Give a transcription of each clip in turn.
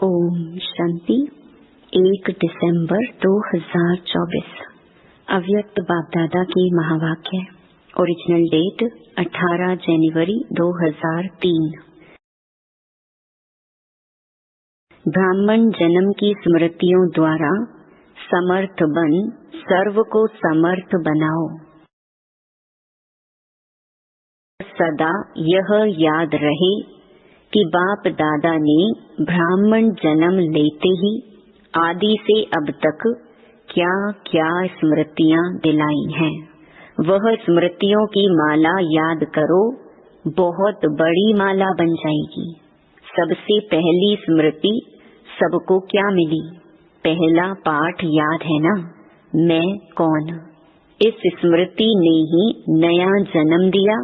ओम शांति। 1 दिसंबर 2024 अव्यक्त बाप दादा की महावाक्य। ओरिजिनल डेट 18 जनवरी 2003। ब्राह्मण जन्म की स्मृतियों द्वारा समर्थ बन सर्व को समर्थ बनाओ। सदा यह याद रहे कि बाप दादा ने ब्राह्मण जन्म लेते ही आदि से अब तक क्या क्या स्मृतियां दिलाई हैं। वह स्मृतियों की माला याद करो, बहुत बड़ी माला बन जाएगी। सबसे पहली स्मृति सबको क्या मिली? पहला पाठ याद है ना, मैं कौन। इस स्मृति ने ही नया जन्म दिया,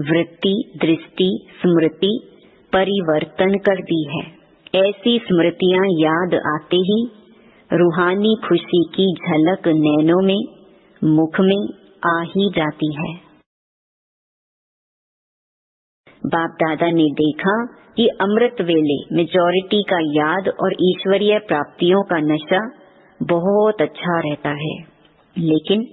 वृत्ति दृष्टि स्मृति परिवर्तन कर दी है। ऐसी स्मृतियां याद आते ही रूहानी खुशी की झलक नैनों में मुख में आ ही जाती है। बाप दादा ने देखा कि अमृत वेले मेजॉरिटी का याद और ईश्वरीय प्राप्तियों का नशा बहुत अच्छा रहता है, लेकिन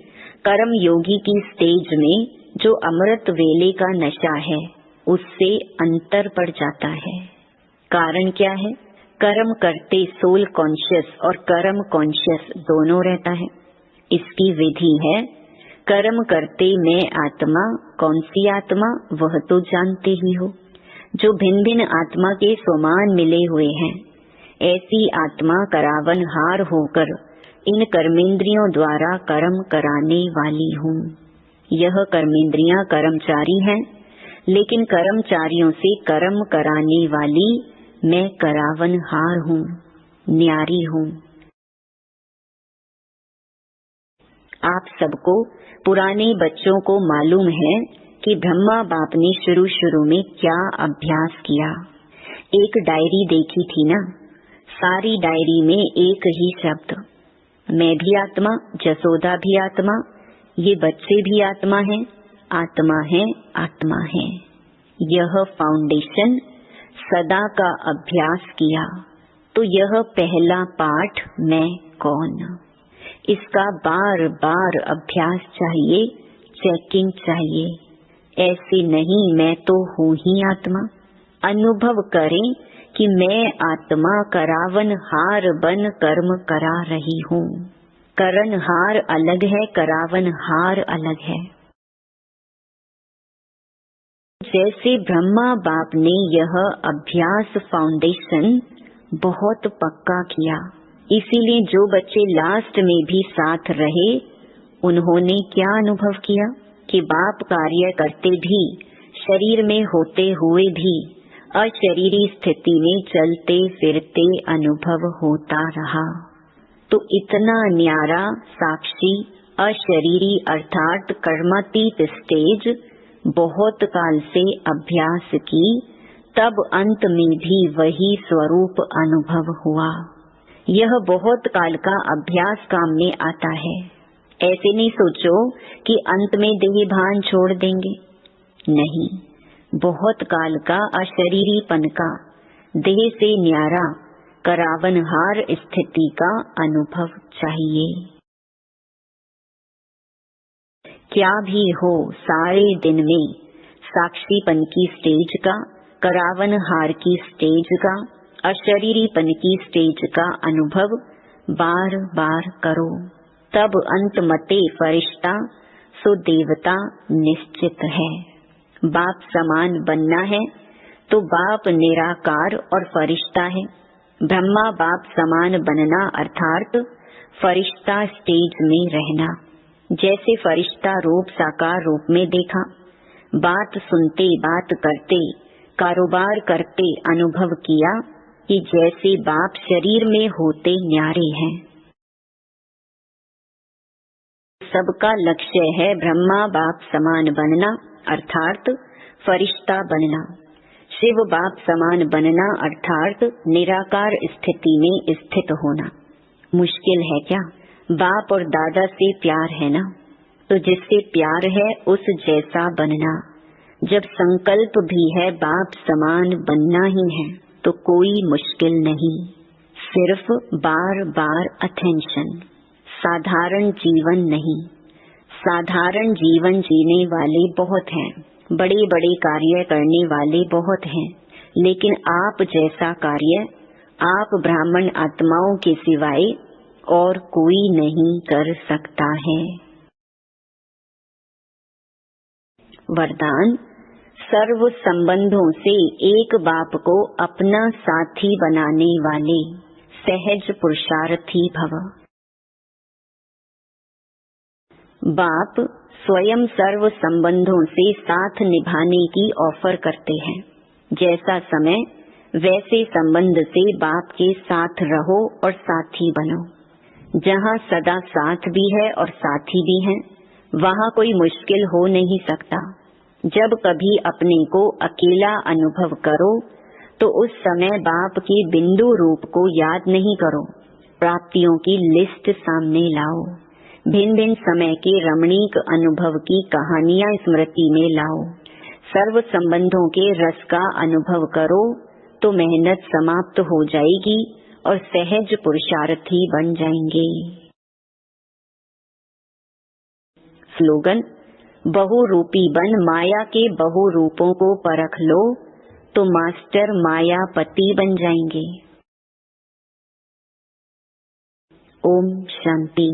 कर्म योगी की स्टेज में जो अमृत वेले का नशा है उससे अंतर पड़ जाता है। कारण क्या है? कर्म करते सोल कॉन्शियस और कर्म कॉन्शियस दोनों रहता है। इसकी विधि है, कर्म करते मैं आत्मा, कौन सी आत्मा वह तो जानते ही हो। जो भिन्न भिन्न आत्मा के समान मिले हुए हैं, ऐसी आत्मा करावन हार होकर इन कर्मेंद्रियों द्वारा कर्म कराने वाली हूँ। यह कर्मेंद्रियां कर्मचारी हैं, लेकिन कर्मचारियों से कर्म कराने वाली मैं करावन हार हूँ, न्यारी हूँ। आप सबको पुराने बच्चों को मालूम है कि ब्रह्मा बाप ने शुरू में क्या अभ्यास किया। एक डायरी देखी थी ना, सारी डायरी में एक ही शब्द, मैं भी आत्मा, जसोदा भी आत्मा, ये बच्चे भी आत्मा हैं, आत्मा है, आत्मा है। यह फाउंडेशन सदा का अभ्यास किया तो यह पहला पाठ मैं कौन, इसका बार बार अभ्यास चाहिए, चेकिंग चाहिए। ऐसे नहीं मैं तो हूँ ही आत्मा। अनुभव करें कि मैं आत्मा करावन हार बन कर्म करा रही हूँ। करन हार अलग है, करावन हार अलग है। जैसे ब्रह्मा बाप ने यह अभ्यास फाउंडेशन बहुत पक्का किया, इसीलिए जो बच्चे लास्ट में भी साथ रहे उन्होंने क्या अनुभव किया कि बाप कार्य करते भी, शरीर में होते हुए भी अशरीरी स्थिति में चलते फिरते अनुभव होता रहा। तो इतना न्यारा साक्षी अशरीरी अर्थात कर्मातीत स्टेज बहुत काल से अभ्यास की, तब अंत में भी वही स्वरूप अनुभव हुआ। यह बहुत काल का अभ्यास काम में आता है। ऐसे नहीं सोचो कि अंत में देह भान छोड़ देंगे, नहीं। बहुत काल का अशरीरीपन का, देह से न्यारा करावनहार स्थिति का अनुभव चाहिए। क्या भी हो सारे दिन में साक्षीपन की स्टेज का, करावनहार की स्टेज का, अशरीरीपन की स्टेज का अनुभव बार बार करो, तब अंत मते फरिश्ता सो देवता निश्चित है। बाप समान बनना है तो बाप निराकार और फरिश्ता है। ब्रह्मा बाप समान बनना अर्थात फरिश्ता स्टेज में रहना। जैसे फरिश्ता रूप साकार रूप में देखा, बात सुनते, बात करते, कारोबार करते अनुभव किया कि जैसे बाप शरीर में होते न्यारे हैं। सबका लक्ष्य है ब्रह्मा बाप समान बनना अर्थात फरिश्ता बनना, शिव बाप समान बनना अर्थात निराकार स्थिति में स्थित होना। मुश्किल है क्या? बाप और दादा से प्यार है ना, तो जिससे प्यार है उस जैसा बनना। जब संकल्प भी है बाप समान बनना ही है, तो कोई मुश्किल नहीं, सिर्फ बार बार अटेंशन। साधारण जीवन नहीं। साधारण जीवन जीने वाले बहुत हैं, बड़े बड़े कार्य करने वाले बहुत हैं, लेकिन आप जैसा कार्य आप ब्राह्मण आत्माओं के सिवाय और कोई नहीं कर सकता है। वरदान, सर्व संबंधों से एक बाप को अपना साथी बनाने वाले सहज पुरुषार्थी भव। बाप स्वयं सर्व संबंधों से साथ निभाने की ऑफर करते हैं। जैसा समय वैसे संबंध से बाप के साथ रहो और साथी बनो। जहाँ सदा साथ भी है और साथी भी है, वहाँ कोई मुश्किल हो नहीं सकता। जब कभी अपने को अकेला अनुभव करो तो उस समय बाप के बिंदु रूप को याद नहीं करो, प्राप्तियों की लिस्ट सामने लाओ। भिन्न भिन्न समय के रमणीक अनुभव की कहानियां स्मृति में लाओ। सर्व संबंधों के रस का अनुभव करो तो मेहनत समाप्त हो जाएगी और सहज पुरुषार्थी बन जाएंगे। स्लोगन, बहुरूपी बन माया के बहुरूपों को परख लो तो मास्टर मायापति बन जाएंगे। ओम शांति।